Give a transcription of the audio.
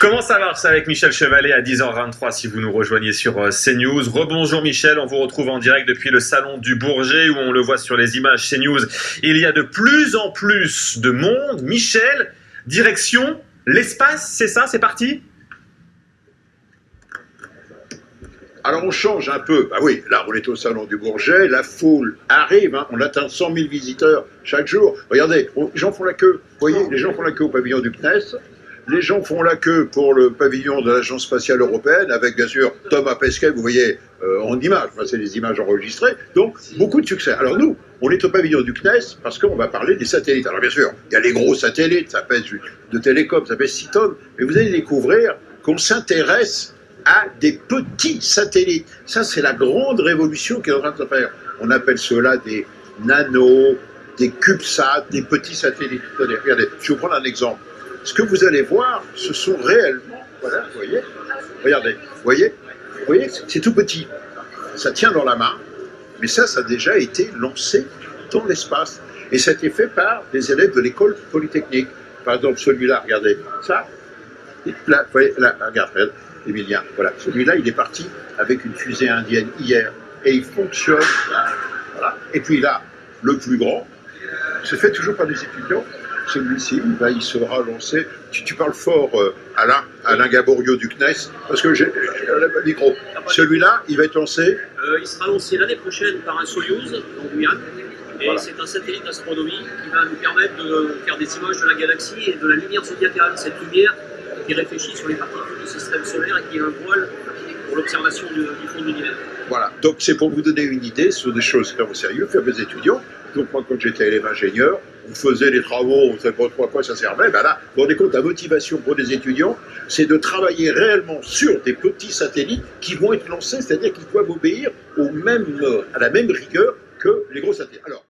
Comment ça marche avec Michel Chevalet à 10h23 si vous nous rejoignez sur CNews. Rebonjour Michel, on vous retrouve en direct depuis le salon du Bourget où on le voit sur les images CNews. Il y a de plus en plus de monde. Michel, direction l'espace, c'est ça, c'est parti? Alors on change un peu, bah oui, là on est au salon du Bourget, la foule arrive, hein, on atteint 100 000 visiteurs chaque jour. Regardez, les gens font la queue, vous voyez, les gens font la queue au pavillon du CNES, les gens font la queue pour le pavillon de l'Agence spatiale européenne, avec bien sûr Thomas Pesquet, vous voyez, en images, enfin, c'est des images enregistrées, donc beaucoup de succès. Alors nous, on est au pavillon du CNES parce qu'on va parler des satellites. Alors bien sûr, il y a les gros satellites, ça pèse de télécom, ça pèse 6 tonnes, mais vous allez découvrir qu'on s'intéresse à des petits satellites. Ça, c'est la grande révolution qui est en train de se faire. On appelle cela des nanos, des CubeSats, des petits satellites. Regardez, je vais vous prendre un exemple. Ce que vous allez voir, ce sont réellement, voilà, vous voyez, regardez, vous voyez, c'est tout petit. Ça tient dans la main, mais ça a déjà été lancé dans l'espace. Et ça a été fait par des élèves de l'école polytechnique. Par exemple, celui-là, regardez, ça, là, vous voyez, là, regarde, Emilien, voilà, celui-là, il est parti avec une fusée indienne hier, et il fonctionne, voilà. Et puis là, le plus grand, c'est fait toujours par des étudiants, celui-ci, il sera lancé, tu parles fort, Alain Gaborio du CNES, parce que j'ai le micro, celui-là, il va être lancé. Il sera lancé l'année prochaine par un Soyuz en Guyane, et voilà. C'est un satellite d'astronomie qui va nous permettre de faire des images de la galaxie et de la lumière zodiacale, cette lumière qui réfléchit sur les particules du système solaire et qui est un voile pour l'observation du fond de l'univers. Voilà, donc c'est pour vous donner une idée sur des choses vraiment sérieuses, faire mes étudiants. Donc moi, quand j'étais élève ingénieur, on faisait des travaux, on ne savait pas trop à quoi ça servait. Ben là, vous vous rendez compte, la motivation pour les étudiants, c'est de travailler réellement sur des petits satellites qui vont être lancés, c'est-à-dire qu'ils doivent obéir à la même rigueur que les gros satellites. Alors,